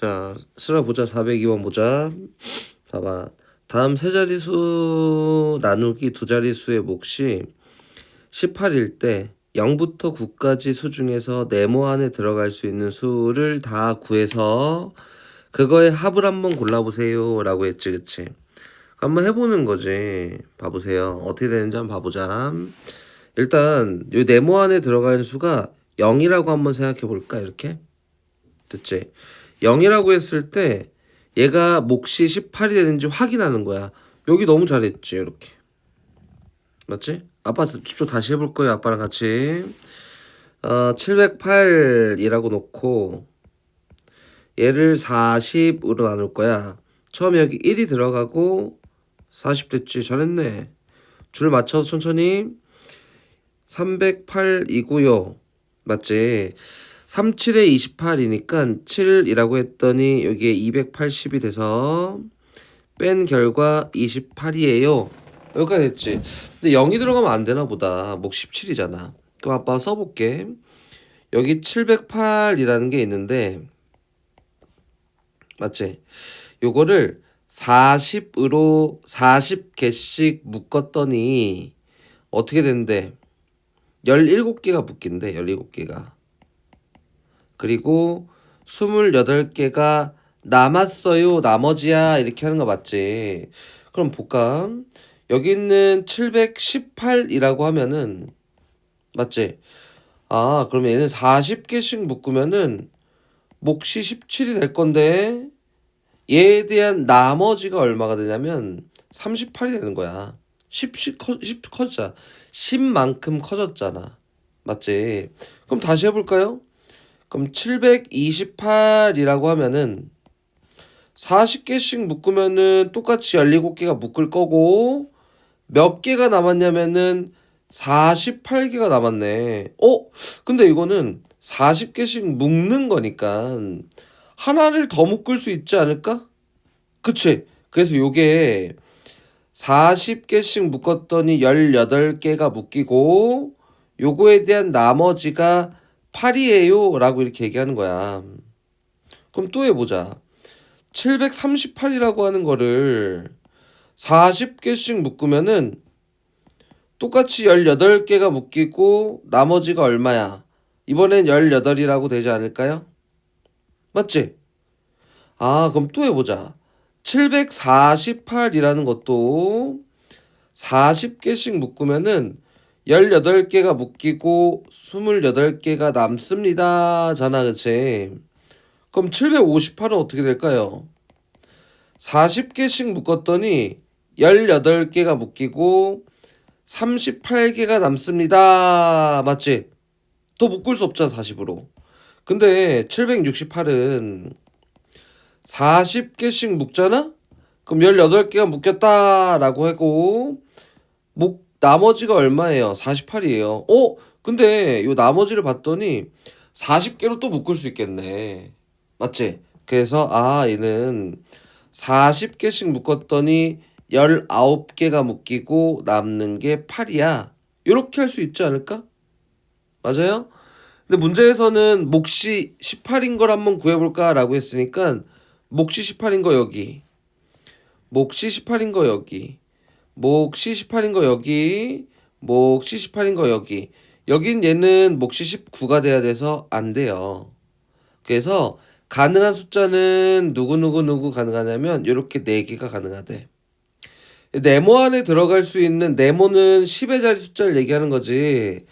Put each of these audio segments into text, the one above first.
자, 쓸어보자. 402번 보자. 봐봐. 다음 세 자릿수 나누기 두 자릿수의 몫이 18일 때 0부터 9까지 수 중에서 네모 안에 들어갈 수 있는 수를 다 구해서 그거의 합을 한번 골라보세요 라고 했지, 그치? 한번 해보는 거지. 봐보세요. 어떻게 되는지 한번 봐보자. 일단 이 네모 안에 들어가는 수가 0이라고 한번 생각해 볼까? 이렇게 됐지? 0이라고 했을 때 얘가 몫이 18이 되는지 확인하는 거야. 여기 너무 잘했지, 이렇게. 맞지? 아빠 집중 다시 해볼 거예요, 아빠랑 같이. 708이라고 놓고 얘를 40으로 나눌 거야. 처음에 여기 1이 들어가고 40 됐지. 잘했네. 줄 맞춰서 천천히. 308이고요. 맞지? 37에 28이니까 7이라고 했더니 여기에 280이 돼서 뺀 결과 28이에요. 여기까지 됐지. 근데 0이 들어가면 안 되나 보다. 목 17이잖아. 그럼 아빠 써볼게. 여기 708이라는 게 있는데 맞지? 요거를 40으로 40개씩 묶었더니 어떻게 된대? 17개가 묶인대. 17개가. 그리고 28개가 남았어요. 나머지야. 이렇게 하는 거 맞지? 그럼 볼까? 여기 있는 718이라고 하면은 맞지? 아, 그러면 얘는 40개씩 묶으면은 몫이 17이 될 건데 얘에 대한 나머지가 얼마가 되냐면 38이 되는 거야. 10씩 10 커졌잖아. 10만큼 커졌잖아. 맞지? 그럼 다시 해볼까요? 그럼 728이라고 하면은 40개씩 묶으면은 똑같이 17개가 묶을 거고 몇 개가 남았냐면은 48개가 남았네. 근데 이거는 40개씩 묶는 거니까 하나를 더 묶을 수 있지 않을까? 그치? 그래서 요게 40개씩 묶었더니 18개가 묶이고 요거에 대한 나머지가 8이에요 라고 이렇게 얘기하는 거야. 그럼 또 해보자. 738이라고 하는 거를 40개씩 묶으면은 똑같이 18개가 묶이고 나머지가 얼마야? 이번엔 18이라고 되지 않을까요? 맞지? 아, 그럼 또 해보자. 748이라는 것도 40개씩 묶으면은 18개가 묶이고 28개가 남습니다. 잖아, 그치? 그럼 758은 어떻게 될까요? 40개씩 묶었더니 18개가 묶이고 38개가 남습니다. 맞지? 또 묶을 수 없잖아, 40으로. 근데 768은 40개씩 묶잖아? 그럼 18개가 묶였다라고 하고 나머지가 얼마예요? 48이에요. 근데 요 나머지를 봤더니 40개로 또 묶을 수 있겠네. 맞지? 그래서 얘는 40개씩 묶었더니 19개가 묶이고 남는 게 8이야. 이렇게 할 수 있지 않을까? 맞아요? 근데 문제에서는 몫이 18인 걸 한번 구해볼까 라고 했으니까 몫이 18인 거 여기, 몫이 18인 거 여기, 몫이 18인 거 여기, 몫이 18인 거 여기. 여긴 얘는 몫이 19가 돼야 돼서 안 돼요. 그래서 가능한 숫자는 누구 가능하냐면 이렇게 4개가 가능하대. 네모 안에 들어갈 수 있는, 네모는 10의 자리 숫자를 얘기하는 거지.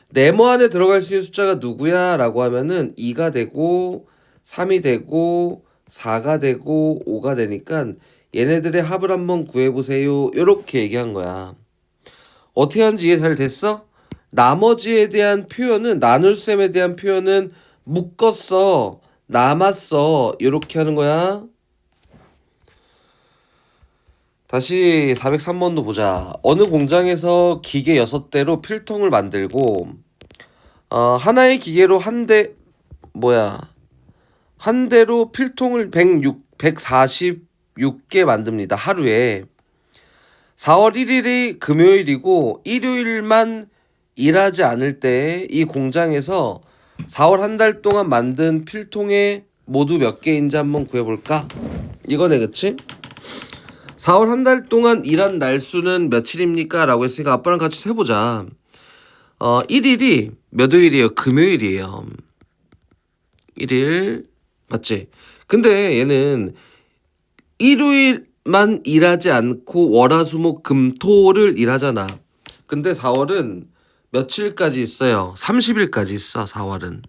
네모 안에 들어갈 수 있는 숫자가 누구야? 라고 하면은 2가 되고 3이 되고 4가 되고 5가 되니까 얘네들의 합을 한번 구해보세요. 이렇게 얘기한 거야. 어떻게 하는지 이해 잘 됐어? 나머지에 대한 표현은, 나눌셈에 대한 표현은 묶었어, 남았어, 이렇게 하는 거야. 다시 403번도 보자. 어느 공장에서 기계 6대로 필통을 만들고 하나의 기계로 한 대로 필통을 146개 만듭니다. 하루에. 4월 1일이 금요일이고 일요일만 일하지 않을 때 이 공장에서 4월 한 달 동안 만든 필통의 모두 몇 개인지 한번 구해볼까? 이거네, 그치? 4월 한 달 동안 일한 날수는 며칠입니까? 라고 했으니까 아빠랑 같이 세보자. 1일이 몇 요일이에요? 금요일이에요. 1일, 맞지? 근데 얘는 일요일만 일하지 않고 월화수목금토를 일하잖아. 근데 4월은 며칠까지 있어요? 30일까지 있어. 4월은.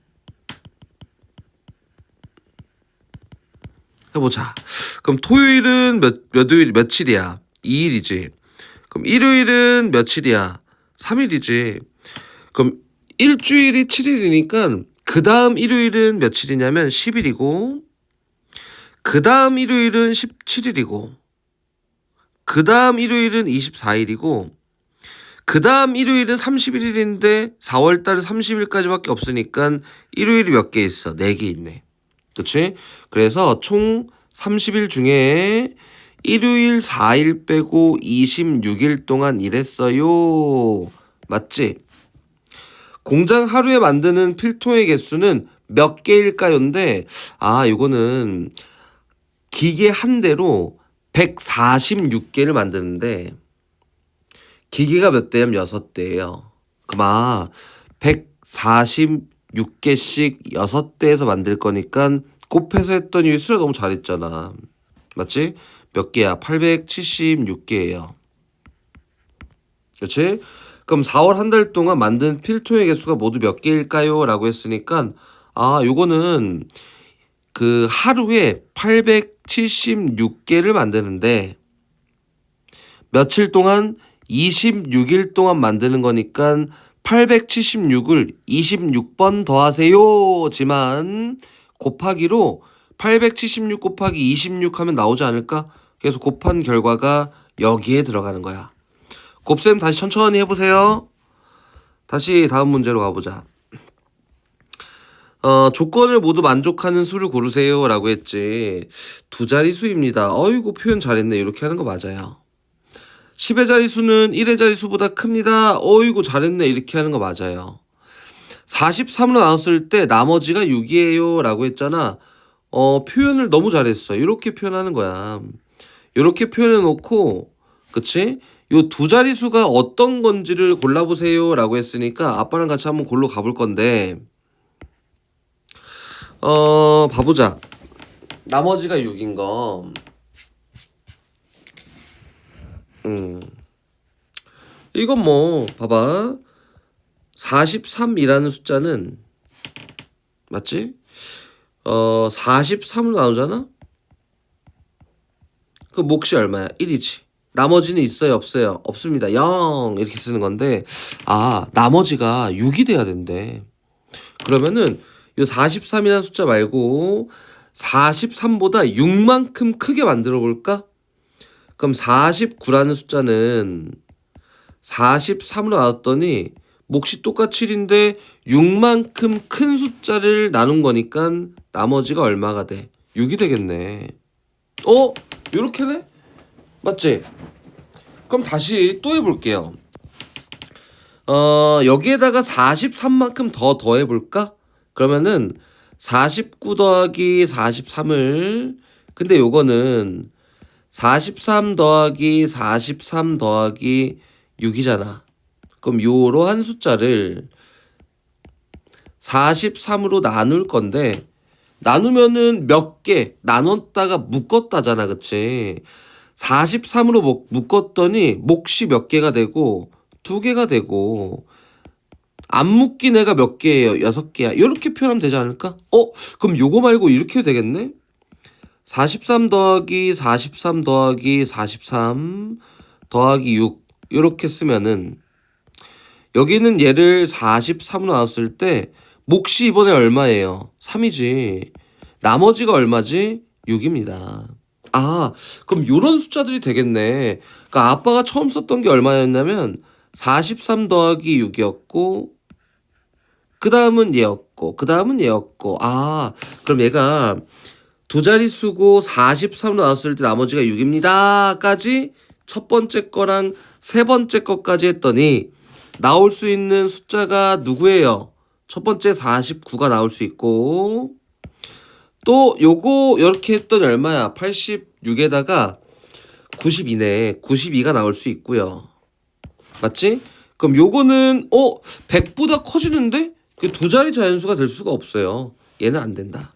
해보자. 그럼 토요일은 몇 요일, 며칠이야? 2일이지. 그럼 일요일은 며칠이야? 3일이지. 그럼 일주일이 7일이니까 그 다음 일요일은 며칠이냐면 10일이고, 그 다음 일요일은 17일이고, 그 다음 일요일은 24일이고, 그 다음 일요일은 31일인데 4월달은 30일까지밖에 없으니까 일요일이 몇 개 있어? 4개 있네. 그치? 그래서 총 30일 중에 일요일 4일 빼고 26일 동안 일했어요. 맞지? 공장 하루에 만드는 필통의 개수는 몇 개일까요인데, 요거는 기계 한 대로 146개를 만드는데, 기계가 몇 대냐면 6대예요. 그럼 146개씩 6대에서 만들 거니까 곱해서 했더니 수를 너무 잘했잖아. 맞지? 몇 개야? 876개예요. 그렇지? 그럼 4월 한 달 동안 만든 필통의 개수가 모두 몇 개일까요? 라고 했으니까 요거는 그 하루에 876개를 만드는데 며칠 동안 26일 동안 만드는 거니까 876을 26번 더하세요지만 곱하기로 876 곱하기 26 하면 나오지 않을까? 그래서 곱한 결과가 여기에 들어가는 거야. 곱셈 다시 천천히 해보세요. 다시 다음 문제로 가보자. 조건을 모두 만족하는 수를 고르세요 라고 했지. 두 자릿수입니다. 어이구 표현 잘했네. 이렇게 하는 거 맞아요. 10의 자릿수는 1의 자릿수보다 큽니다. 어이구 잘했네. 이렇게 하는 거 맞아요. 43으로 나눴을 때 나머지가 6이에요 라고 했잖아. 표현을 너무 잘했어. 이렇게 표현하는 거야. 이렇게 표현해 놓고, 그치? 요 두 자릿수가 어떤 건지를 골라보세요 라고 했으니까 아빠랑 같이 한번 골로 가볼 건데, 봐보자. 나머지가 6인 거. 이건 뭐, 봐봐. 43이라는 숫자는, 맞지? 43으로 나오잖아? 그 몫이 얼마야? 1이지. 나머지는 있어요? 없어요? 없습니다. 0 이렇게 쓰는 건데, 나머지가 6이 돼야 된대. 그러면은 이 43이라는 숫자 말고 43보다 6만큼 크게 만들어 볼까? 그럼 49라는 숫자는 43으로 나왔더니 몫이 똑같이 1인데 6만큼 큰 숫자를 나눈 거니까 나머지가 얼마가 돼? 6이 되겠네. 요렇게네? 맞지? 그럼 다시 또 해볼게요. 여기에다가 43만큼 더 더해볼까? 그러면은 49 더하기 43을, 근데 요거는 43 더하기 43 더하기 6이잖아. 그럼 요러한 숫자를 43으로 나눌 건데, 나누면은 몇 개, 나눴다가 묶었다잖아. 그치? 43으로 묶었더니 몫이 몇 개가 되고 2개가 되고, 안 묶인 애가 몇 개예요? 6개야. 이렇게 표현하면 되지 않을까? 그럼 요거 말고 이렇게 되겠네? 43 더하기 43 더하기 43 더하기 6 이렇게 쓰면은, 여기는 얘를 43으로 나눴을 때 몫이 이번에 얼마예요? 3이지. 나머지가 얼마지? 6입니다. 그럼 요런 숫자들이 되겠네. 그러니까 아빠가 처음 썼던 게 얼마였냐면 43 더하기 6이었고, 그 다음은 얘였고, 그 다음은 얘였고. 그럼 얘가 두 자릿수고 43으로 나왔을 때 나머지가 6입니다 까지 첫 번째 거랑 세 번째 거까지 했더니 나올 수 있는 숫자가 누구예요? 첫 번째 49가 나올 수 있고, 또 요거 이렇게 했더니 얼마야? 86에다가 92네. 92가 나올 수 있고요. 맞지? 그럼 요거는 100보다 커지는데 그 두 자리 자연수가 될 수가 없어요. 얘는 안 된다.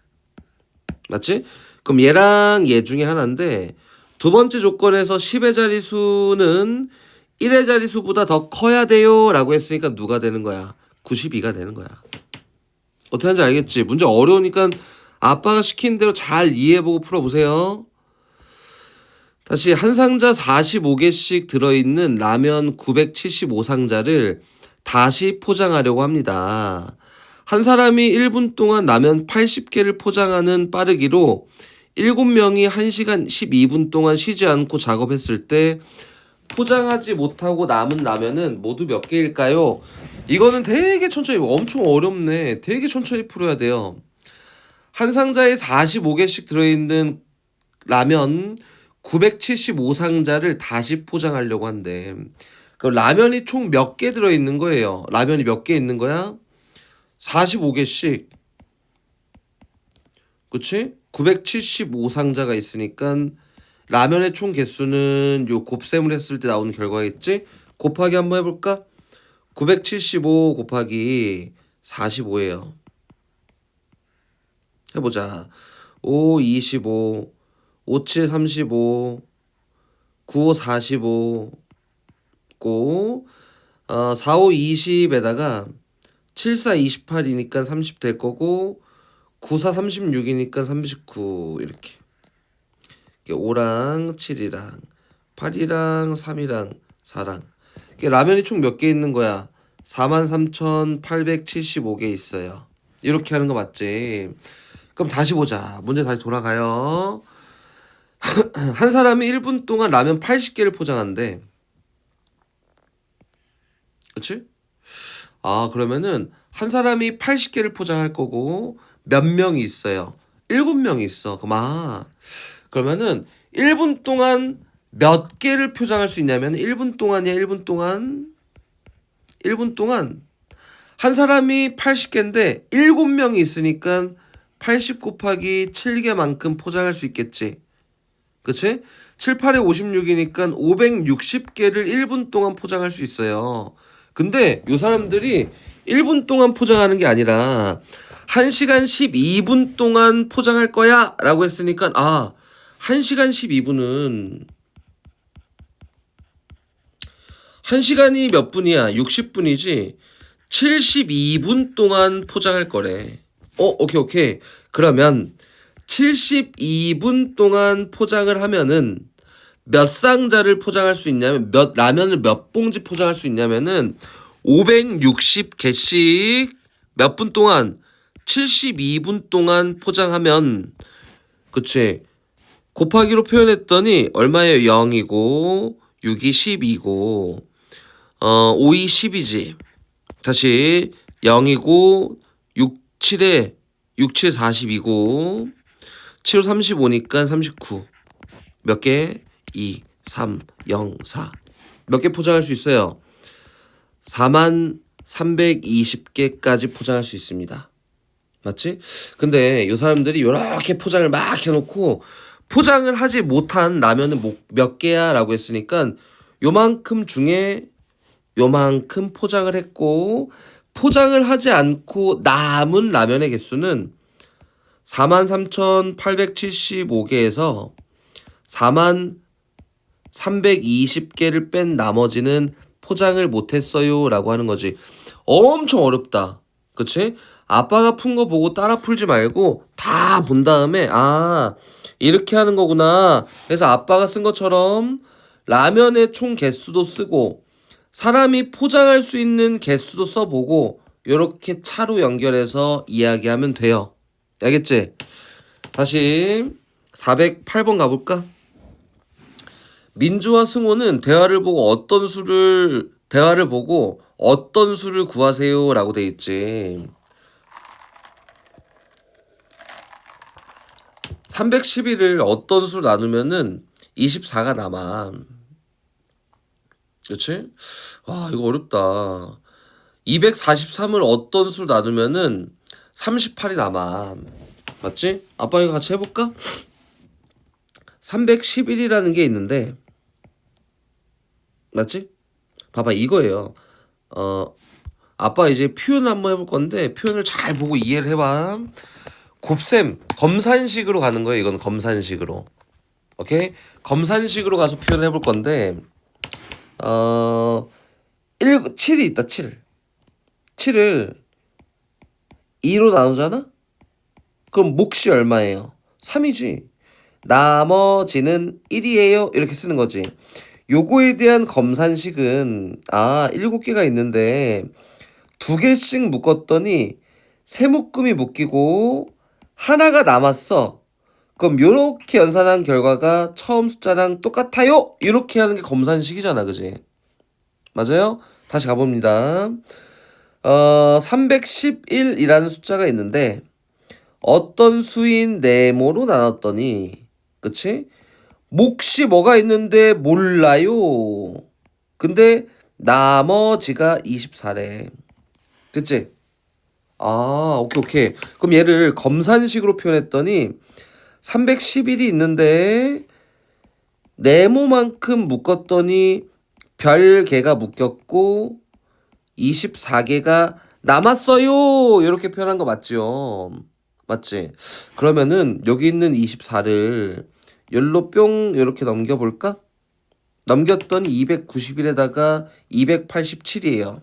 맞지? 그럼 얘랑 얘 중에 하나인데 두 번째 조건에서 10의 자리수는 1의 자리수보다 더 커야 돼요 라고 했으니까 누가 되는 거야? 92가 되는 거야. 어떻게 하는지 알겠지? 문제 어려우니까 아빠가 시킨 대로 잘 이해해보고 풀어보세요. 다시 한 상자 45개씩 들어있는 라면 975상자를 다시 포장하려고 합니다. 한 사람이 1분 동안 라면 80개를 포장하는 빠르기로 7명이 1시간 12분 동안 쉬지 않고 작업했을 때 포장하지 못하고 남은 라면은 모두 몇 개일까요? 이거는 되게 천천히, 엄청 어렵네. 되게 천천히 풀어야 돼요. 한 상자에 45개씩 들어있는 라면 975상자를 다시 포장하려고 한대. 그럼 라면이 총 몇 개 들어있는 거예요? 라면이 몇 개 있는 거야? 45개씩. 그치? 975상자가 있으니까 라면의 총 개수는 요 곱셈을 했을 때 나오는 결과겠지? 곱하기 한번 해볼까? 975 곱하기 45예요. 해보자. 5, 25, 5, 7, 35, 9, 5, 45, 고, 4, 5, 20에다가 7, 4, 28이니까 30 될 거고, 9, 4, 36이니까 39, 이렇게. 5랑 7이랑 8이랑 3이랑 4랑. 라면이 총 몇 개 있는 거야? 43,875개 있어요. 이렇게 하는 거 맞지? 그럼 다시 보자. 문제 다시 돌아가요. 한 사람이 1분 동안 라면 80개를 포장한대. 그치? 그러면은 한 사람이 80개를 포장할 거고 몇 명이 있어요? 7명이 있어. 그러면은 1분 동안 몇 개를 포장할 수 있냐면 1분 동안이야. 1분 동안 한 사람이 80개인데 7명이 있으니까 80 곱하기 7개만큼 포장할 수 있겠지. 그치? 7, 8에 56이니까 560개를 1분 동안 포장할 수 있어요. 근데 요 사람들이 1분 동안 포장하는 게 아니라 1시간 12분 동안 포장할 거야 라고 했으니까 1시간 12분은 1시간이 몇 분이야? 60분이지. 72분 동안 포장할 거래. 오케이. 그러면 72분 동안 포장을 하면은 몇 상자를 포장할 수 있냐면 라면을 몇 봉지 포장할 수 있냐면은 560개씩 몇 분 동안 72분 동안 포장하면 그치 곱하기로 표현했더니 얼마예요? 0이고 6이 10이고 5이 10이지. 다시 0이고 7에 40이고 7호 35니까 39. 몇 개? 2, 3, 0, 4. 몇 개 포장할 수 있어요? 4320개까지 포장할 수 있습니다. 맞지? 근데 이 사람들이 이렇게 포장을 막 해놓고 포장을 하지 못한 라면은 몇 개야? 라고 했으니까 요만큼 중에 요만큼 포장을 했고 포장을 하지 않고 남은 라면의 개수는 43,875개에서 41,320개를 뺀 나머지는 포장을 못했어요 라고 하는 거지. 엄청 어렵다. 그치? 아빠가 푼 거 보고 따라 풀지 말고 다 본 다음에 이렇게 하는 거구나. 그래서 아빠가 쓴 것처럼 라면의 총 개수도 쓰고 사람이 포장할 수 있는 개수도 써보고 이렇게 차로 연결해서 이야기하면 돼요. 알겠지? 다시 408번 가볼까? 민주와 승호는 대화를 보고 어떤 수를 구하세요 라고 돼 있지. 311을 어떤 수로 나누면은 24가 남아. 그치? 이거 어렵다. 243을 어떤 수로 나누면은 38이 남아. 맞지? 아빠 이거 같이 해볼까? 311이라는 게 있는데 맞지? 봐봐 이거예요. 아빠 이제 표현 한번 해볼 건데 표현을 잘 보고 이해를 해봐. 곱셈 검산식으로 가는 거예요. 이건 검산식으로. 오케이? 검산식으로 가서 표현해 볼 건데 7이 있다. 7을 2로 나누잖아? 그럼 몫이 얼마예요? 3이지. 나머지는 1이에요. 이렇게 쓰는 거지. 요거에 대한 검산식은 7개가 있는데 2개씩 묶었더니 세 묶음이 묶이고 하나가 남았어. 그럼 요렇게 연산한 결과가 처음 숫자랑 똑같아요. 이렇게 하는 게 검산식이잖아. 그지? 맞아요? 다시 가봅니다. 311이라는 숫자가 있는데 어떤 수인 네모로 나눴더니 그치? 몫이 뭐가 있는데 몰라요. 근데 나머지가 24래. 그치? 오케이. 그럼 얘를 검산식으로 표현했더니 311이 있는데 네모만큼 묶었더니 별 개가 묶였고 24개가 남았어요. 이렇게 표현한 거 맞지요? 맞지? 그러면은 여기 있는 24를 열로 뿅 이렇게 넘겨볼까? 넘겼더니 291에다가 287이에요.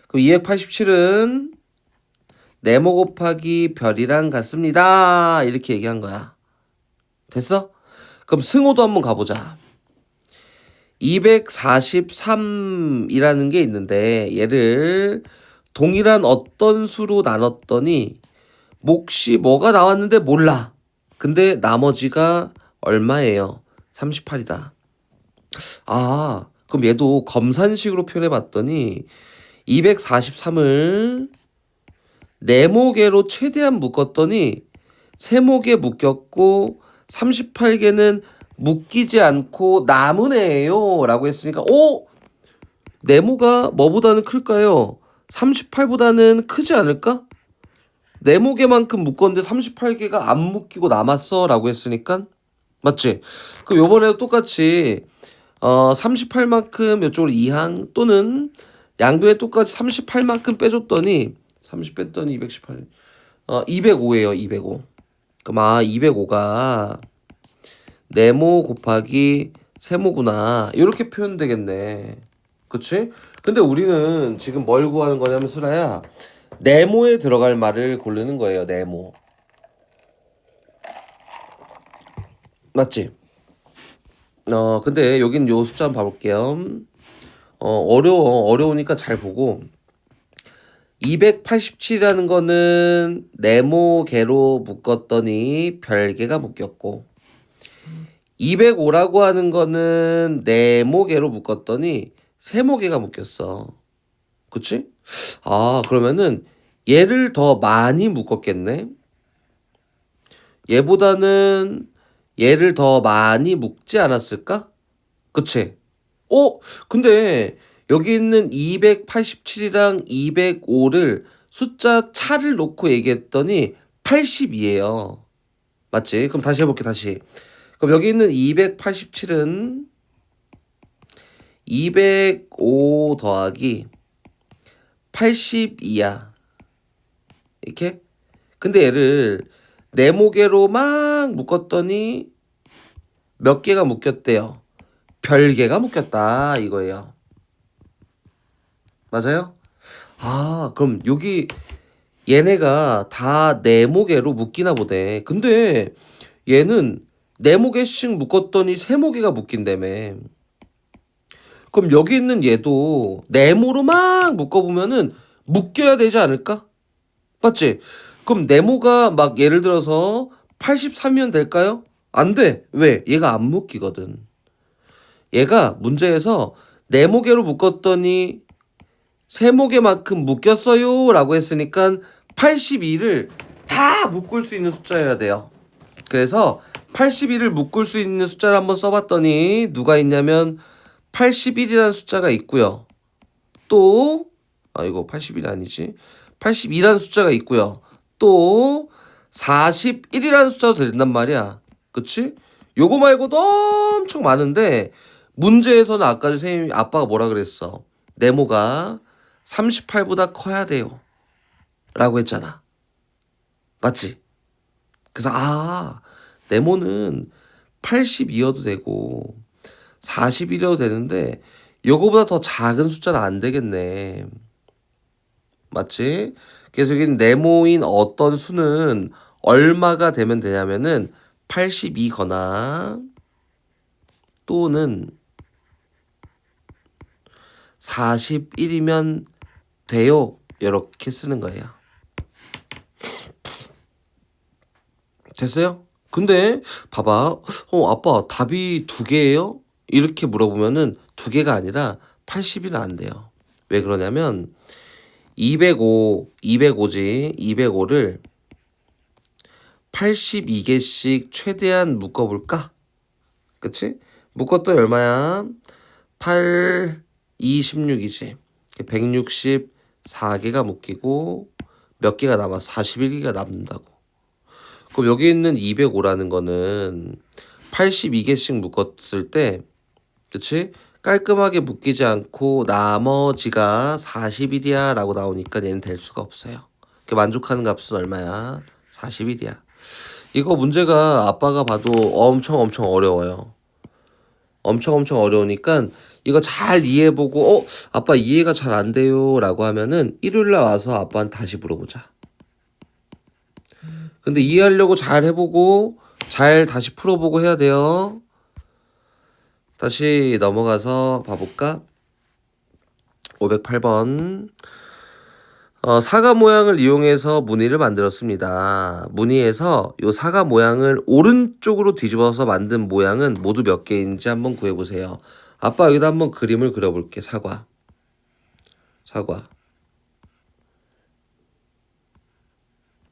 그럼 287은 네모 곱하기 별이랑 같습니다. 이렇게 얘기한 거야. 됐어? 그럼 승호도 한번 가보자. 243이라는 게 있는데 얘를 동일한 어떤 수로 나눴더니 몫이 뭐가 나왔는데 몰라. 근데 나머지가 얼마예요? 38이다. 그럼 얘도 검산식으로 표현해봤더니 243을 네모개로 최대한 묶었더니 세모개 묶였고 38개는 묶이지 않고 남은 애예요 라고 했으니까 네모가 뭐보다는 클까요? 38보다는 크지 않을까? 네모개만큼 묶었는데 38개가 안 묶이고 남았어 라고 했으니까 맞지? 그럼 요번에도 똑같이 38만큼 이쪽으로 2항 또는 양변에 똑같이 38만큼 빼줬더니 30 뺐더니 218 205예요. 205. 그럼 205가 네모 곱하기 세모구나 이렇게 표현되겠네. 그치? 근데 우리는 지금 뭘 구하는 거냐면 슬아야 네모에 들어갈 말을 고르는 거예요. 네모. 맞지? 근데 여긴 요 숫자 한번 봐볼게요. 어려우니까 잘 보고 287이라는 거는 네모개로 묶었더니 별개가 묶였고 205라고 하는 거는 네모개로 묶었더니 세모개가 묶였어. 그치? 그러면은 얘를 더 많이 묶었겠네. 얘보다는 얘를 더 많이 묶지 않았을까? 그치? 근데 여기 있는 287이랑 205를 숫자 차를 놓고 얘기했더니 80이에요. 맞지? 그럼 다시 해볼게, 다시. 그럼 여기 있는 287은 205 더하기 82야. 이렇게? 근데 얘를 네모개로 막 묶었더니 몇 개가 묶였대요? 별개가 묶였다 이거예요. 맞아요? 그럼 여기 얘네가 다 네모개로 묶이나 보네. 근데 얘는 네모개씩 묶었더니 세모개가 묶인다며. 그럼 여기 있는 얘도 네모로 막 묶어보면은 묶여야 되지 않을까? 맞지? 그럼 네모가 막 예를 들어서 83이면 될까요? 안 돼. 왜? 얘가 안 묶이거든. 얘가 문제에서 네모개로 묶었더니 세모개만큼 묶였어요 라고 했으니까 82를 다 묶을 수 있는 숫자여야 돼요. 그래서 82를 묶을 수 있는 숫자를 한번 써봤더니 누가 있냐면 81이라는 숫자가 있고요. 또 이거 81이 아니지. 82라는 숫자가 있고요. 또 41이라는 숫자도 된단 말이야. 그치? 요거 말고도 엄청 많은데 문제에서는 아까 선생님이 아빠가 뭐라 그랬어? 네모가 38보다 커야 돼요 라고 했잖아. 맞지? 그래서 네모는 82여도 되고 41이어도 되는데 요거보다 더 작은 숫자는 안 되겠네. 맞지? 그래서 여기 네모인 어떤 수는 얼마가 되면 되냐면은 82거나 또는 41이면 돼요. 이렇게 쓰는 거예요. 됐어요? 근데 봐봐. 아빠 답이 두 개예요? 이렇게 물어보면은 두 개가 아니라 80이는 안 돼요. 왜 그러냐면 205지. 205를 82개씩 최대한 묶어볼까? 그치? 묶었더니 얼마야? 8, 2, 16이지. 164개가 묶이고 몇 개가 남아? 41개가 남는다고. 그럼 여기 있는 205라는 거는 82개씩 묶었을 때, 그치? 깔끔하게 묶이지 않고 나머지가 41이야 라고 나오니까 얘는 될 수가 없어요. 만족하는 값은 얼마야? 41이야. 이거 문제가 아빠가 봐도 엄청 어려워요. 엄청 어려우니까 이거 잘 이해해보고 아빠 이해가 잘 안 돼요 라고 하면은 일요일날 와서 아빠한테 다시 물어보자. 근데 이해하려고 잘 해보고 잘 다시 풀어보고 해야 돼요. 다시 넘어가서 봐볼까? 508번. 사과 모양을 이용해서 무늬를 만들었습니다. 무늬에서 이 사과 모양을 오른쪽으로 뒤집어서 만든 모양은 모두 몇 개인지 한번 구해보세요. 아빠 여기다 한번 그림을 그려볼게. 사과.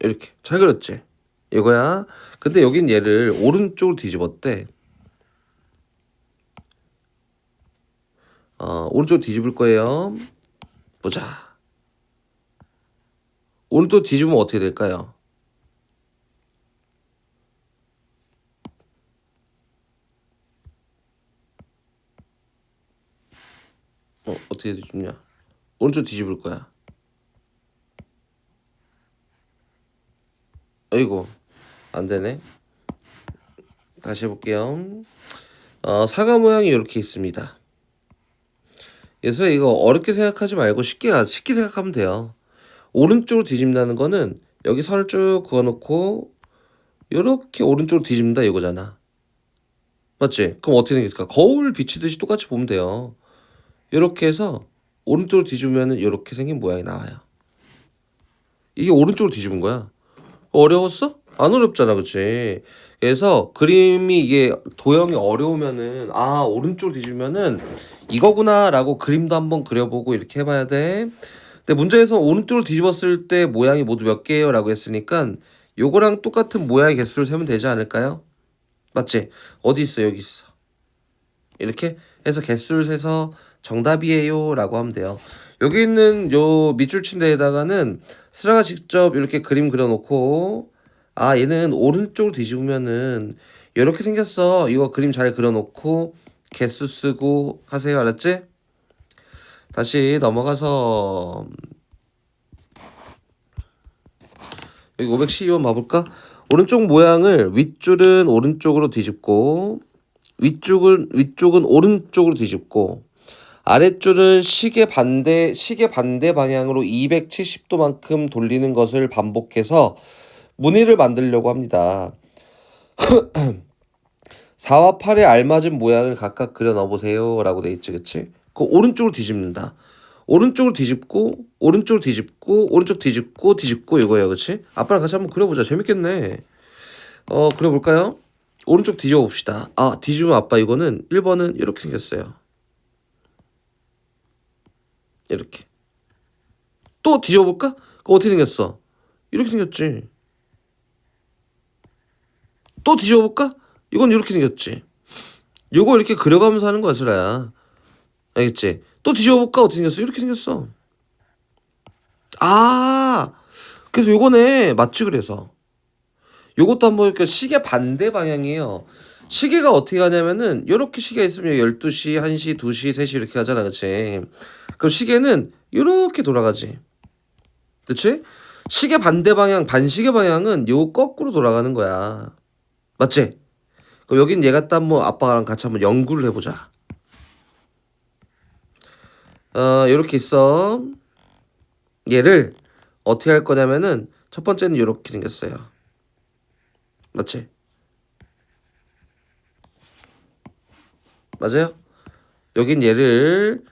이렇게 잘 그렸지? 이거야. 근데 여긴 얘를 오른쪽으로 뒤집었대. 오른쪽으로 뒤집을 거예요. 보자. 오른쪽 뒤집으면 어떻게 될까요? 어떻게 뒤집냐? 오른쪽 뒤집을 거야. 어이구, 안 되네. 다시 해볼게요. 사과 모양이 이렇게 있습니다. 그래서 이거 어렵게 생각하지 말고 쉽게 생각하면 돼요. 오른쪽으로 뒤집는다는 거는 여기 선을 쭉 그어놓고 이렇게 오른쪽으로 뒤집는다 이거잖아. 맞지? 그럼 어떻게 생길까? 거울 비치듯이 똑같이 보면 돼요. 이렇게 해서 오른쪽으로 뒤집으면 이렇게 생긴 모양이 나와요. 이게 오른쪽으로 뒤집은 거야. 어려웠어? 안 어렵잖아, 그치? 그래서 그림이 이게 도형이 어려우면은 오른쪽으로 뒤집으면은 이거구나 라고 그림도 한번 그려보고 이렇게 해봐야 돼. 근데 문제에서 오른쪽으로 뒤집었을 때 모양이 모두 몇 개예요 라고 했으니까 요거랑 똑같은 모양의 개수를 세면 되지 않을까요? 맞지? 어디 있어? 여기 있어. 이렇게 해서 개수를 세서 정답이에요 라고 하면 돼요. 여기 있는 요 밑줄 친 데에다가는 슬아가 직접 이렇게 그림 그려놓고 얘는 오른쪽으로 뒤집으면은 이렇게 생겼어. 이거 그림 잘 그려놓고 개수 쓰고 하세요. 알았지? 다시 넘어가서 여기 512번 봐볼까? 오른쪽 모양을 윗줄은 오른쪽으로 뒤집고 위쪽은 오른쪽으로 뒤집고 아랫줄은 시계 반대 방향으로 270도만큼 돌리는 것을 반복해서 무늬를 만들려고 합니다. 4와 8에 알맞은 모양을 각각 그려 넣어보세요 라고 돼 있지, 그치? 그 오른쪽으로 뒤집는다. 오른쪽으로 뒤집고 오른쪽 뒤집고 이거예요, 그치? 아빠랑 같이 한번 그려보자. 재밌겠네. 그려볼까요? 오른쪽 뒤집어 봅시다. 뒤집으면 아빠 이거는 1번은 이렇게 생겼어요. 이렇게. 또 뒤집어 볼까? 그거 어떻게 생겼어? 이렇게 생겼지. 또 뒤집어 볼까? 이건 이렇게 생겼지. 요거 이렇게 그려가면서 하는 거야, 슬아야. 알겠지? 또 뒤집어 볼까? 어떻게 생겼어? 이렇게 생겼어. 그래서 요거네. 맞지 그래서. 요것도 한번 보니까 시계 반대 방향이에요. 시계가 어떻게 가냐면은 요렇게 시계가 있으면 12시, 1시, 2시, 3시 이렇게 가잖아. 그치? 그럼 시계는 요렇게 돌아가지. 그치? 시계 반대 방향, 반시계 방향은 요 거꾸로 돌아가는 거야. 맞지? 그럼 여긴 얘 갖다 한번 아빠랑 같이 한번 연구를 해보자. 요렇게 있어. 얘를 어떻게 할 거냐면은 첫 번째는 요렇게 생겼어요. 맞지? 맞아요? 여긴 얘를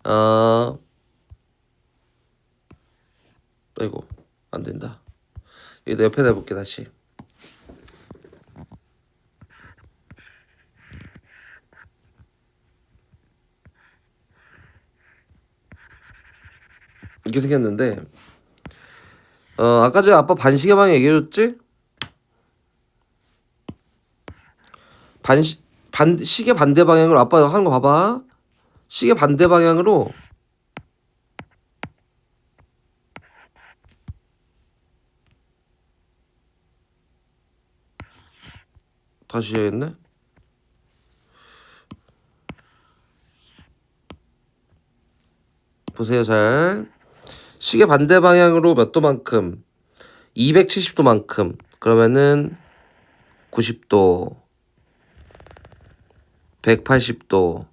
어 아이고 안 된다. 얘도 옆에다 볼게 다시. 이렇게 생겼는데 아까 전에 아빠 반시계 방향 얘기해줬지? 시계 반대 방향으로 아빠 하는 거 봐봐. 시계 반대 방향으로 다시 해야겠네. 보세요 잘. 시계 반대 방향으로 몇 도만큼? 270도만큼. 그러면은 90도, 180도,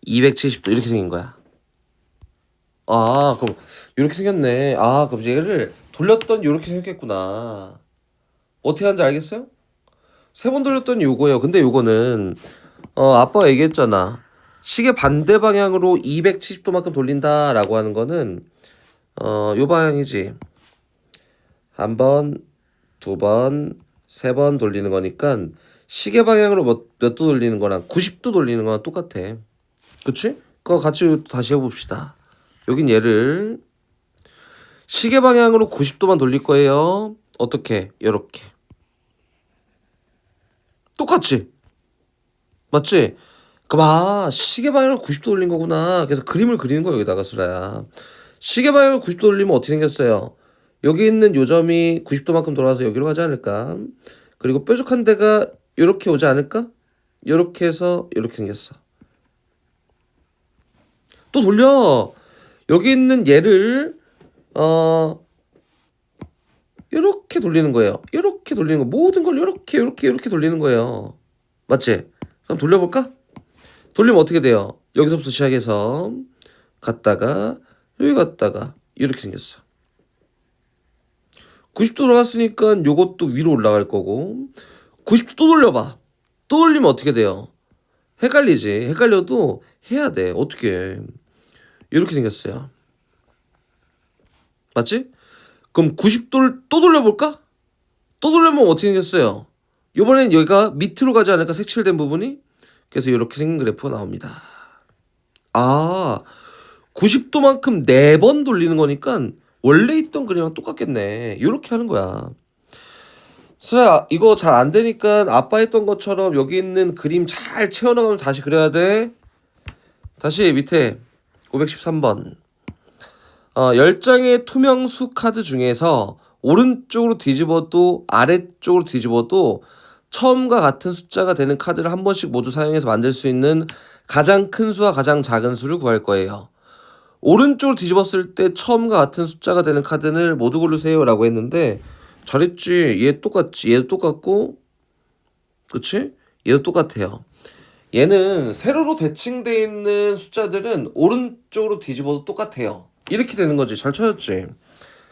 270도 이렇게 생긴 거야. 아, 그럼 이렇게 생겼네. 아, 그럼 얘를 돌렸더니 이렇게 생겼겠구나. 어떻게 하는지 알겠어요? 세 번 돌렸더니 요거예요. 근데 요거는 아빠가 얘기했잖아. 시계 반대 방향으로 270도만큼 돌린다라고 하는 거는 요 방향이지. 한 번, 두 번, 세 번 돌리는 거니까 시계 방향으로 몇 도 돌리는 거랑 90도 돌리는 거랑 똑같아. 그치? 그거 같이 다시 해봅시다. 여긴 얘를 시계 방향으로 90도만 돌릴 거예요. 어떻게? 요렇게. 똑같지? 맞지? 시계 방향으로 90도 돌린 거구나. 그래서 그림을 그리는 거야, 여기다가, 수라야. 시계 방향으로 90도 돌리면 어떻게 생겼어요? 여기 있는 요점이 90도만큼 돌아서 여기로 가지 않을까? 그리고 뾰족한 데가 요렇게 오지 않을까? 요렇게 해서 요렇게 생겼어. 또 돌려. 여기 있는 얘를 요렇게 돌리는 거예요. 요렇게 돌리는 거. 모든 걸 요렇게 돌리는 거예요. 맞지? 그럼 돌려볼까? 돌리면 어떻게 돼요? 여기서부터 시작해서 갔다가 여기 갔다가 이렇게 생겼어. 90도 돌아갔으니까 요것도 위로 올라갈 거고 90도 또 돌려봐. 또 돌리면 어떻게 돼요? 헷갈리지. 헷갈려도 해야 돼. 어떻게 해. 이렇게 생겼어요. 맞지? 그럼 90도를 또 돌려볼까? 또 돌려보면 어떻게 생겼어요? 이번엔 여기가 밑으로 가지 않을까? 색칠된 부분이? 그래서 이렇게 생긴 그래프가 나옵니다. 아, 90도만큼 4번 돌리는 거니까 원래 있던 그림이랑 똑같겠네. 이렇게 하는 거야. 슬아, 이거 잘 안 되니까 아빠 했던 것처럼 여기 있는 그림 잘 채워나가면 다시 그려야 돼. 다시 밑에 513번. 10장의 투명수 카드 중에서 오른쪽으로 뒤집어도 아래쪽으로 뒤집어도 처음과 같은 숫자가 되는 카드를 한 번씩 모두 사용해서 만들 수 있는 가장 큰 수와 가장 작은 수를 구할 거예요. 오른쪽으로 뒤집었을 때 처음과 같은 숫자가 되는 카드를 모두 고르세요 라고 했는데 잘했지. 얘 똑같지. 얘도 똑같고 그치? 얘도 똑같아요. 얘는 세로로 대칭되어 있는 숫자들은 오른쪽으로 뒤집어도 똑같아요. 이렇게 되는 거지. 잘 찾았지?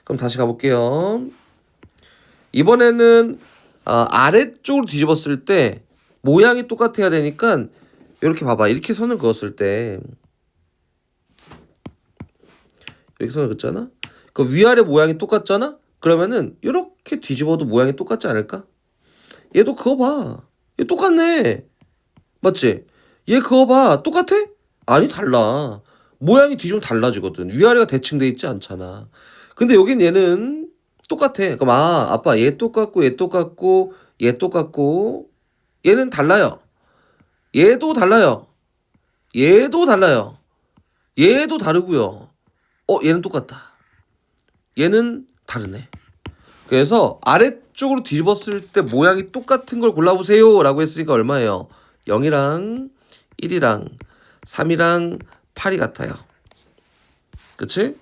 그럼 다시 가볼게요. 이번에는 아래쪽으로 뒤집었을 때 모양이 똑같아야 되니까 이렇게 봐봐. 이렇게 선을 그었을 때 이렇게 선을 그었잖아? 그 위아래 모양이 똑같잖아? 그러면은 이렇게 뒤집어도 모양이 똑같지 않을까? 얘도 그거 봐. 얘 똑같네. 맞지? 얘 그거 봐. 똑같아? 아니 달라. 모양이 뒤집으면 달라지거든. 위아래가 대칭돼 있지 않잖아. 근데 여긴 얘는 똑같아. 그럼 아빠 얘 똑같고 얘 똑같고 얘 똑같고 얘는 달라요. 얘도 달라요. 얘도 달라요. 얘도 다르고요. 얘는 똑같다. 얘는 다르네. 그래서 아래쪽으로 뒤집었을 때 모양이 똑같은 걸 골라보세요 라고 했으니까 얼마예요? 0이랑 1이랑 3이랑 8이 같아요. 그치?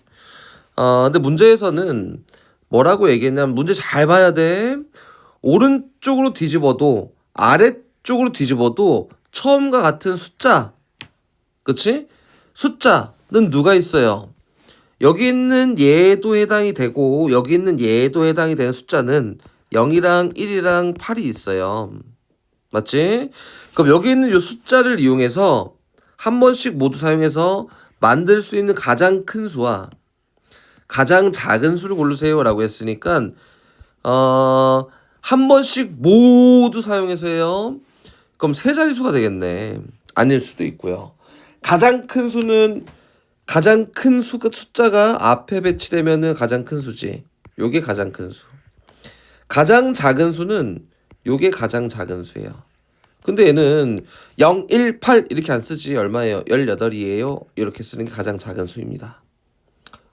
근데 문제에서는 뭐라고 얘기했냐면 문제 잘 봐야 돼. 오른쪽으로 뒤집어도 아래쪽으로 뒤집어도 처음과 같은 숫자. 그치? 숫자는 누가 있어요? 여기 있는 얘도 해당이 되고 여기 있는 얘도 해당이 되는 숫자는 0이랑 1이랑 8이 있어요. 맞지? 그럼 여기 있는 이 숫자를 이용해서 한 번씩 모두 사용해서 만들 수 있는 가장 큰 수와 가장 작은 수를 고르세요 라고 했으니까 한 번씩 모두 사용해서 해요. 그럼 세 자릿수가 되겠네. 아닐 수도 있고요. 가장 큰 수는 가장 큰 숫자가 앞에 배치되면은 가장 큰 수지. 요게 가장 큰 수. 가장 작은 수는 요게 가장 작은 수예요. 근데 얘는 0, 1, 8 이렇게 안 쓰지. 얼마예요? 18이에요. 이렇게 쓰는 게 가장 작은 수입니다.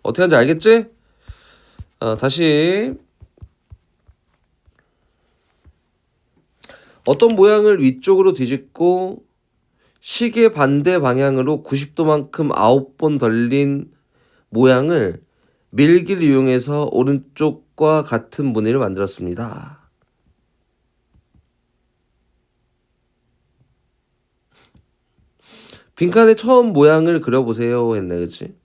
어떻게 하는지 알겠지? 다시 어떤 모양을 위쪽으로 뒤집고 시계 반대 방향으로 90도만큼 9번 돌린 모양을 밀기를 이용해서 오른쪽과 같은 무늬를 만들었습니다. 빈칸에 처음 모양을 그려보세요 했네, 그치?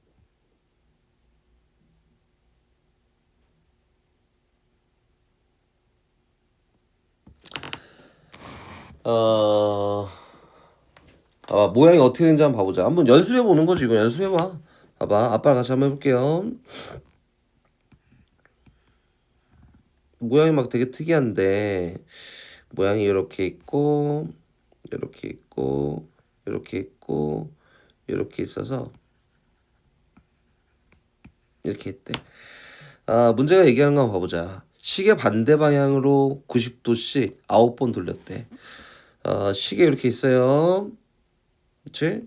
모양이 어떻게 되는지 한번 봐보자. 한번 연습해보는 거지, 이거 연습해봐. 봐봐, 아빠랑 같이 한번 해볼게요. 모양이 막 되게 특이한데, 모양이 이렇게 있고, 이렇게 있고, 이렇게 있고, 이렇게 있어서, 이렇게 있대. 문제가 얘기하는 거 한번 봐보자. 시계 반대 방향으로 90도씩 9번 돌렸대. 시계 이렇게 있어요. 그치?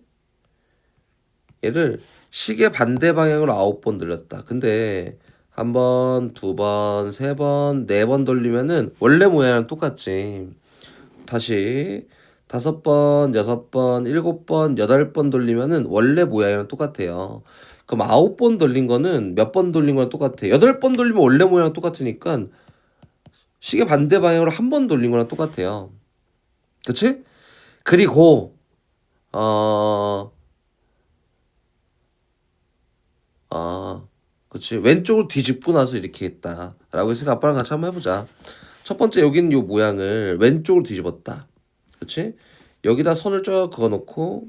얘를 시계 반대 방향으로 9번 돌렸다. 근데 한 번, 두 번, 세 번, 네 번 돌리면은 원래 모양이랑 똑같지. 다시 5번, 6번, 7번, 8번 돌리면은 원래 모양이랑 똑같아요. 그럼 9번 돌린 거는 몇 번 돌린 거랑 똑같아. 8번 돌리면 원래 모양이랑 똑같으니까 시계 반대 방향으로 한 번 돌린 거랑 똑같아요. 그치? 그리고 어, 그치. 왼쪽으로 뒤집고 나서 이렇게 했다. 라고 해서 아빠랑 같이 한번 해보자. 첫 번째 여기는 요 모양을 왼쪽으로 뒤집었다. 그치? 여기다 선을 쭉 그어놓고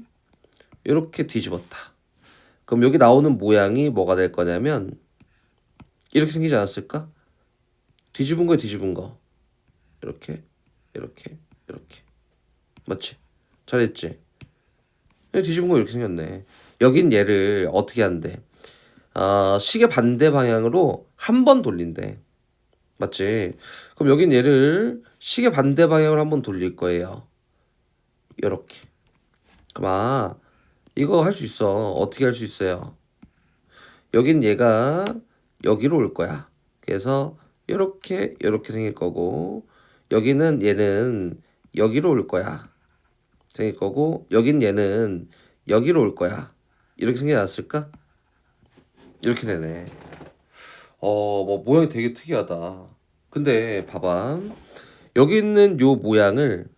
이렇게 뒤집었다. 그럼 여기 나오는 모양이 뭐가 될 거냐면 이렇게 생기지 않았을까? 뒤집은 거에 뒤집은 거. 이렇게, 이렇게, 이렇게. 맞지? 잘했지? 뒤집은 거 이렇게 생겼네. 여긴 얘를 어떻게 한대? 시계 반대 방향으로 한 번 돌린대. 맞지? 그럼 여긴 얘를 시계 반대 방향으로 한 번 돌릴 거예요. 요렇게. 그럼 이거 할 수 있어. 어떻게 할 수 있어요? 여긴 얘가 여기로 올 거야. 그래서 요렇게 생길 거고 여기는 얘는 여기로 올 거야. 생길 거고 여긴 얘는 여기로 올 거야. 이렇게 생기지 않았을까? 이렇게 되네. 뭐 모양이 되게 특이하다. 근데 봐봐. 여기 있는 요 모양을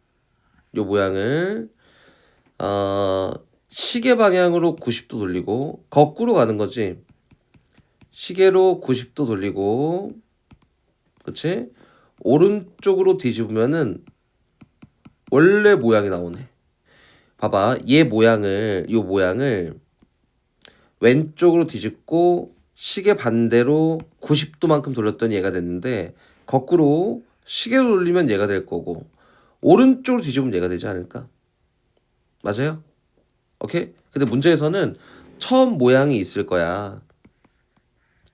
시계 방향으로 90도 돌리고 거꾸로 가는 거지. 시계로 90도 돌리고 그치? 오른쪽으로 뒤집으면은 원래 모양이 나오네. 봐봐. 요 모양을 왼쪽으로 뒤집고 시계 반대로 90도만큼 돌렸더니 얘가 됐는데 거꾸로 시계로 돌리면 얘가 될 거고 오른쪽으로 뒤집으면 얘가 되지 않을까? 맞아요? 오케이? 근데 문제에서는 처음 모양이 있을 거야.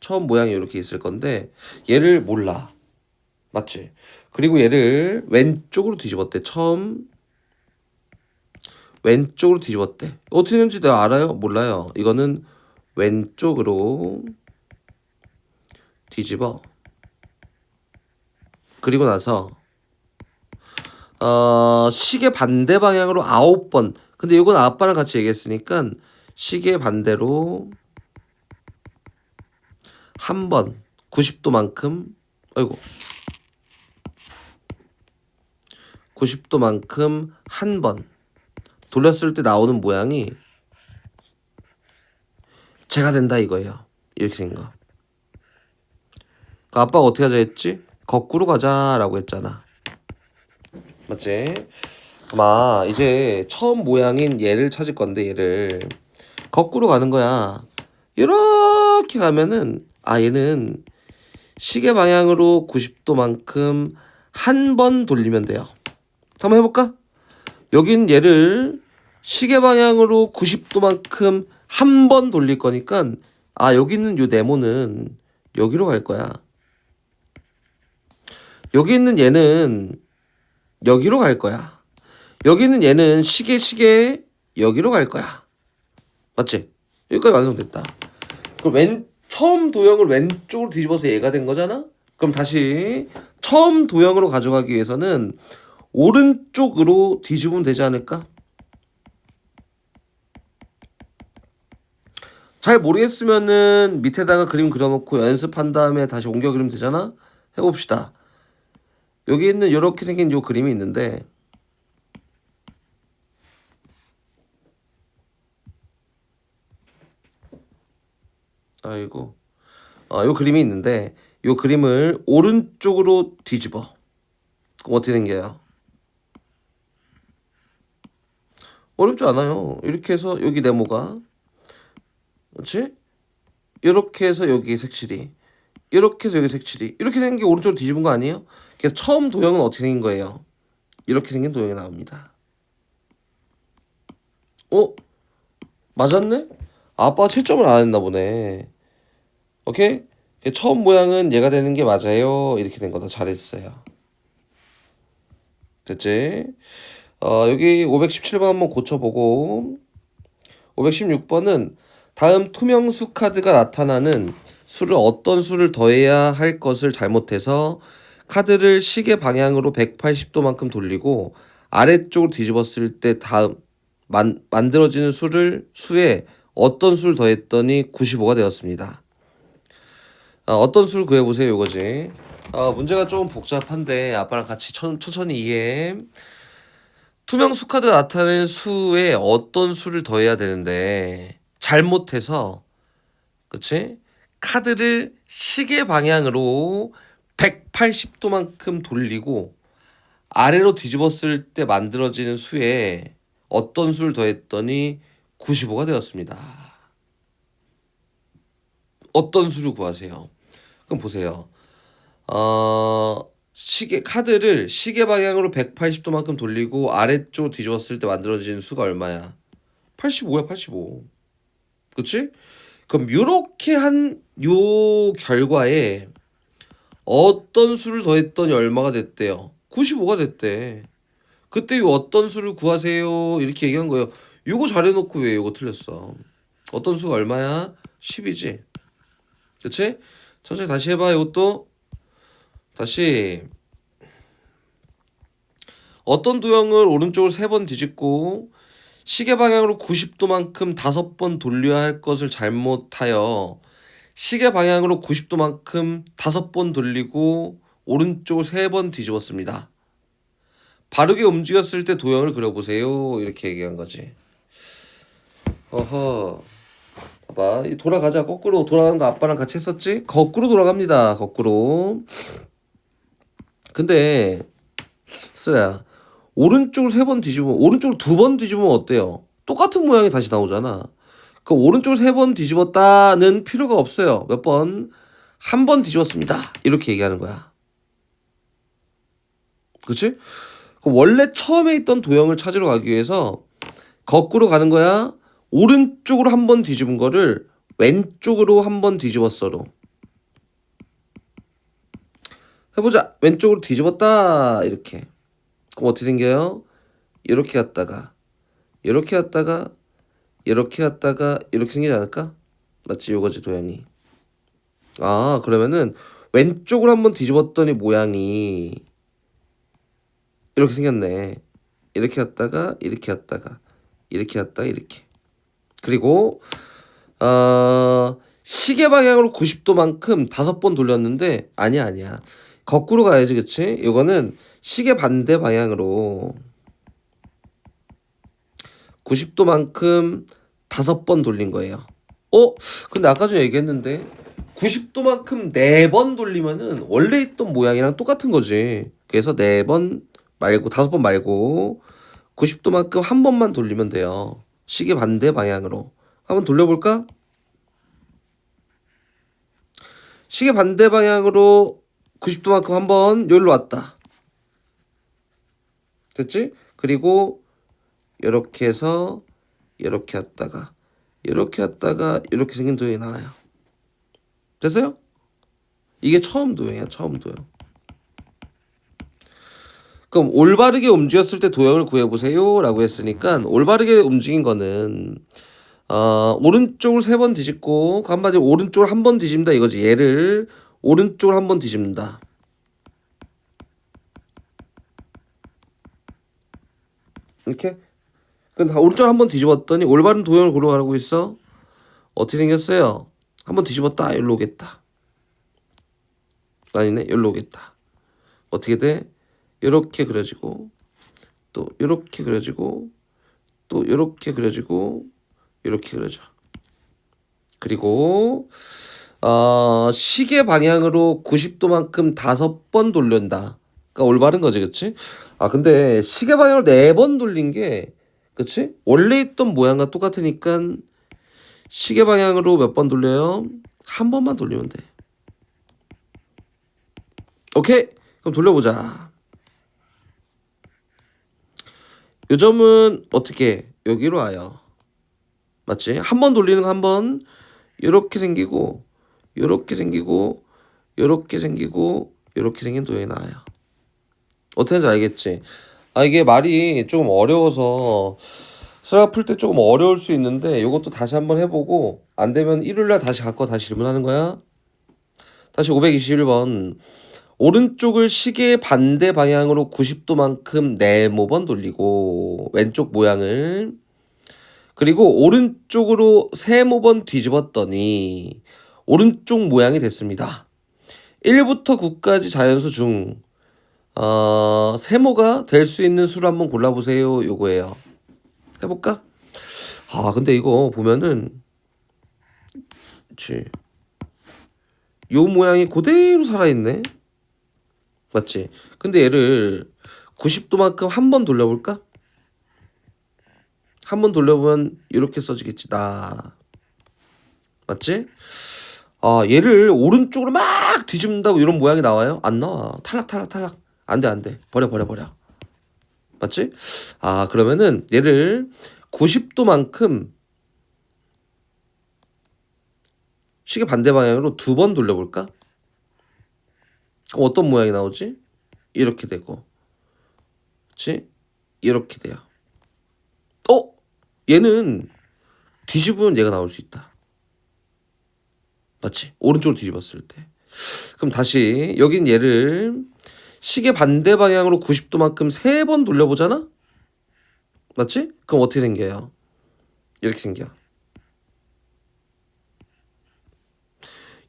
처음 모양이 이렇게 있을 건데 얘를 몰라. 맞지? 그리고 얘를 왼쪽으로 뒤집었대. 처음 왼쪽으로 뒤집었대. 어떻게 되는지 내가 알아요? 몰라요. 이거는 왼쪽으로 뒤집어. 그리고 나서 시계 반대 방향으로 9번. 근데 이건 아빠랑 같이 얘기했으니까 시계 반대로 한 번 90도만큼, 아이고, 90도만큼 한 번 돌렸을 때 나오는 모양이 제가 된다 이거예요. 이렇게 생긴 거. 그 아빠가 어떻게 하자 했지? 거꾸로 가자라고 했잖아. 맞지? 아마 이제 처음 모양인 얘를 찾을 건데 얘를 거꾸로 가는 거야. 이렇게 가면은 얘는 시계 방향으로 90도만큼 한 번 돌리면 돼요. 한번 해볼까? 여긴 얘를 시계 방향으로 90도만큼 한 번 돌릴 거니까 여기 있는 요 네모는 여기로 갈 거야. 여기 있는 얘는 여기로 갈 거야. 여기 있는 얘는 시계 여기로 갈 거야. 맞지? 여기까지 완성됐다. 그럼 처음 도형을 왼쪽으로 뒤집어서 얘가 된 거잖아? 그럼 다시 처음 도형으로 가져가기 위해서는 오른쪽으로 뒤집으면 되지 않을까? 잘 모르겠으면은 밑에다가 그림 그려놓고 연습한 다음에 다시 옮겨 그리면 되잖아? 해봅시다. 여기 있는 이렇게 생긴 요 그림이 있는데 아이고 요 그림이 있는데 요 그림을 오른쪽으로 뒤집어. 그럼 어떻게 생겨요? 어렵지 않아요. 이렇게 해서 여기 네모가, 그렇지? 이렇게 해서 여기 색칠이, 이렇게 해서 여기 색칠이, 이렇게 생긴 게 오른쪽으로 뒤집은 거 아니에요? 그래서 처음 도형은 어떻게 생긴 거예요? 이렇게 생긴 도형이 나옵니다. 맞았네? 아빠가 채점을 안 했나 보네. 오케이? 처음 모양은 얘가 되는 게 맞아요. 이렇게 된 거다. 잘했어요. 됐지? 여기 517번 한번 고쳐보고 516번은 다음 투명수 카드가 나타나는 수를 어떤 수를 더해야 할 것을 잘못해서 카드를 시계 방향으로 180도만큼 돌리고 아래쪽으로 뒤집었을 때 다음 만들어지는 수에 어떤 수를 더했더니 95가 되었습니다. 어떤 수를 구해보세요. 이거지. 문제가 좀 복잡한데 아빠랑 같이 천천히 이해해. 투명수 카드 나타낸 수에 어떤 수를 더해야 되는데 잘못해서, 그치? 카드를 시계 방향으로 180도만큼 돌리고 아래로 뒤집었을 때 만들어지는 수에 어떤 수를 더했더니 95가 되었습니다. 어떤 수를 구하세요? 그럼 보세요. 카드를 시계 방향으로 180도만큼 돌리고 아래쪽 뒤집었을 때 만들어지는 수가 얼마야? 85야, 85. 그치? 그럼 요렇게 한 요 결과에 어떤 수를 더했더니 얼마가 됐대요? 95가 됐대. 그때 요 어떤 수를 구하세요? 이렇게 얘기한 거예요. 요거 잘해놓고 왜 요거 틀렸어? 어떤 수가 얼마야? 10이지. 그치? 천천히 다시 해봐. 이것도 다시 어떤 도형을 오른쪽으로 3번 뒤집고 시계 방향으로 90도만큼 5번 돌려야 할 것을 잘못하여 시계 방향으로 90도만큼 5번 돌리고 오른쪽을 3번 뒤집었습니다. 바르게 움직였을 때 도형을 그려보세요. 이렇게 얘기한 거지. 어허. 봐봐. 돌아가자. 거꾸로 돌아가는 거 아빠랑 같이 했었지? 거꾸로 돌아갑니다. 거꾸로. 근데 쓰야 오른쪽을 3번 뒤집으면 오른쪽을 2번 뒤집으면 어때요? 똑같은 모양이 다시 나오잖아. 그럼 오른쪽을 3번 뒤집었다는 필요가 없어요. 몇 번? 한 번 뒤집었습니다. 이렇게 얘기하는 거야. 그치? 그럼 원래 처음에 있던 도형을 찾으러 가기 위해서 거꾸로 가는 거야. 오른쪽으로 한 번 뒤집은 거를 왼쪽으로 한 번 뒤집었어로. 해보자. 왼쪽으로 뒤집었다. 이렇게. 그럼 어떻게 생겨요? 이렇게 갔다가 이렇게 갔다가 이렇게 갔다가 이렇게 생기지 않을까? 맞지? 요거지 도형이. 아, 그러면은 왼쪽으로 한번 뒤집었더니 모양이 이렇게 생겼네. 이렇게 갔다가 이렇게 갔다가 이렇게 갔다가 이렇게. 그리고 시계 방향으로 90도만큼 5번 돌렸는데 아니야. 거꾸로 가야지, 그치? 이거는 시계 반대 방향으로 90도만큼 5번 돌린 거예요. 근데 아까 전에 얘기했는데 90도만큼 4번 돌리면은 원래 있던 모양이랑 똑같은 거지. 그래서 4번 말고 5번 말고 90도만큼 한 번만 돌리면 돼요. 시계 반대 방향으로. 한번 돌려볼까? 시계 반대 방향으로 90도만큼 한번 여기로 왔다. 됐지? 그리고 이렇게 해서 이렇게 왔다가 이렇게 생긴 도형이 나와요. 됐어요? 이게 처음 도형이야, 처음 도형. 그럼 올바르게 움직였을 때 도형을 구해보세요 라고 했으니까 올바르게 움직인 거는 오른쪽을 3번 뒤집고 한마디로 오른쪽을 한 번 뒤집는다 이거지. 얘를 오른쪽을 한 번 뒤집는다. 이렇게? 그럼 다 오른쪽을 한 번 뒤집었더니 올바른 도형을 고려하라고 했어. 어떻게 생겼어요? 한 번 뒤집었다. 여기로 오겠다. 아니네. 여기로 오겠다. 어떻게 돼? 이렇게 그려지고 또 이렇게 그려지고 또 이렇게 그려지고 이렇게 그려져. 그리고 시계 방향으로 90도만큼 5번 돌린다. 그러니까 올바른 거지, 그치? 근데 시계 방향으로 4번 돌린 게, 그치? 원래 있던 모양과 똑같으니까 시계 방향으로 몇 번 돌려요? 한 번만 돌리면 돼. 오케이? 그럼 돌려보자. 요 점은 어떻게? 여기로 와요. 맞지? 한 번 돌리는 거 한 번 이렇게 생기고 이렇게 생기고 이렇게 생기고 이렇게 생긴 도형이 나와요. 어떻게 하는지 알겠지? 이게 말이 조금 어려워서 수학 풀 때 조금 어려울 수 있는데 이것도 다시 한번 해보고 안 되면 일요일날 다시 갖고 다시 질문하는 거야. 다시 521번. 오른쪽을 시계 반대 방향으로 90도만큼 네모번 돌리고 왼쪽 모양을 그리고 오른쪽으로 세모번 뒤집었더니 오른쪽 모양이 됐습니다. 1부터 9까지 자연수 중 세모가 될 수 있는 수를 한번 골라보세요. 요거예요. 해볼까? 근데 이거 보면은 그치 요 모양이 그대로 살아있네. 맞지? 근데 얘를 90도만큼 한 번 돌려볼까? 한 번 돌려보면 이렇게 써지겠지. 맞지? 얘를 오른쪽으로 막 뒤집는다고 이런 모양이 나와요? 안 나와. 탈락. 안 돼. 버려. 맞지? 그러면은 얘를 90도만큼 시계 반대 방향으로 2번 돌려볼까? 그럼 어떤 모양이 나오지? 이렇게 되고, 그치? 이렇게 돼요. 얘는 뒤집으면 얘가 나올 수 있다. 맞지? 오른쪽으로 뒤집었을 때. 그럼 다시 여긴 얘를 시계 반대 방향으로 90도만큼 3번 돌려보잖아? 맞지? 그럼 어떻게 생겨요? 이렇게 생겨.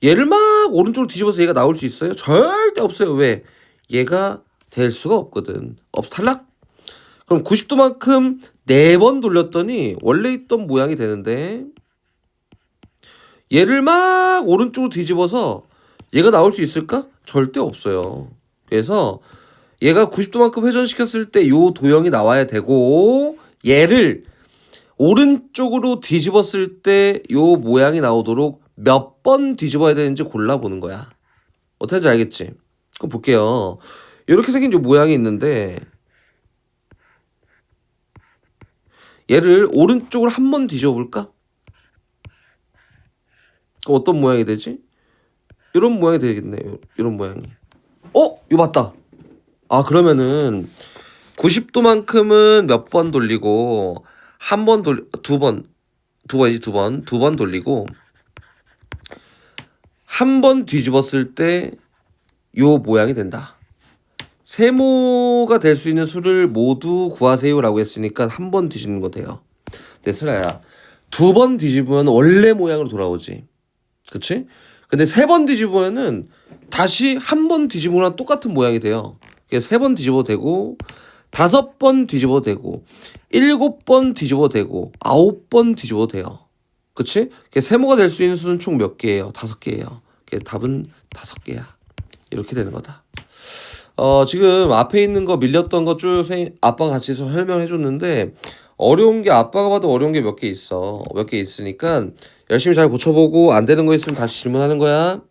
얘를 막 오른쪽으로 뒤집어서 얘가 나올 수 있어요? 절대 없어요. 왜? 얘가 될 수가 없거든. 탈락? 그럼 90도만큼 4번 돌렸더니 원래 있던 모양이 되는데 얘를 막 오른쪽으로 뒤집어서 얘가 나올 수 있을까? 절대 없어요. 그래서 얘가 90도만큼 회전시켰을 때 요 도형이 나와야 되고 얘를 오른쪽으로 뒤집었을 때 요 모양이 나오도록 몇 번 뒤집어야 되는지 골라보는 거야. 어떻게 하는지 알겠지? 그럼 볼게요. 이렇게 생긴 요 모양이 있는데 얘를 오른쪽으로 한 번 뒤집어 볼까? 그럼 어떤 모양이 되지? 이런 모양이 되겠네. 이런 모양이. 이거 맞다. 그러면은 90도만큼은 몇 번 돌리고 두 번 돌리고 한 번 뒤집었을 때 요 모양이 된다. 세모가 될 수 있는 수를 모두 구하세요라고 했으니까 한 번 뒤집는 거 돼요. 근데 슬아야, 두 번 뒤집으면 원래 모양으로 돌아오지. 그치? 근데 세 번 뒤집으면은 다시 한 번 뒤집으면 똑같은 모양이 돼요. 그래서 세 번 뒤집어도 되고, 5번 뒤집어도 되고, 7번 뒤집어도 되고, 9번 뒤집어도 돼요. 그치? 세모가 될 수 있는 수는 총 몇 개예요? 5개예요. 답은 5개야. 이렇게 되는 거다. 지금 앞에 있는 거 밀렸던 거 쭉 아빠가 같이 설명해 줬는데, 어려운 게 아빠가 봐도 어려운 게 몇 개 있어. 몇 개 있으니까 열심히 잘 고쳐보고 안 되는 거 있으면 다시 질문하는 거야.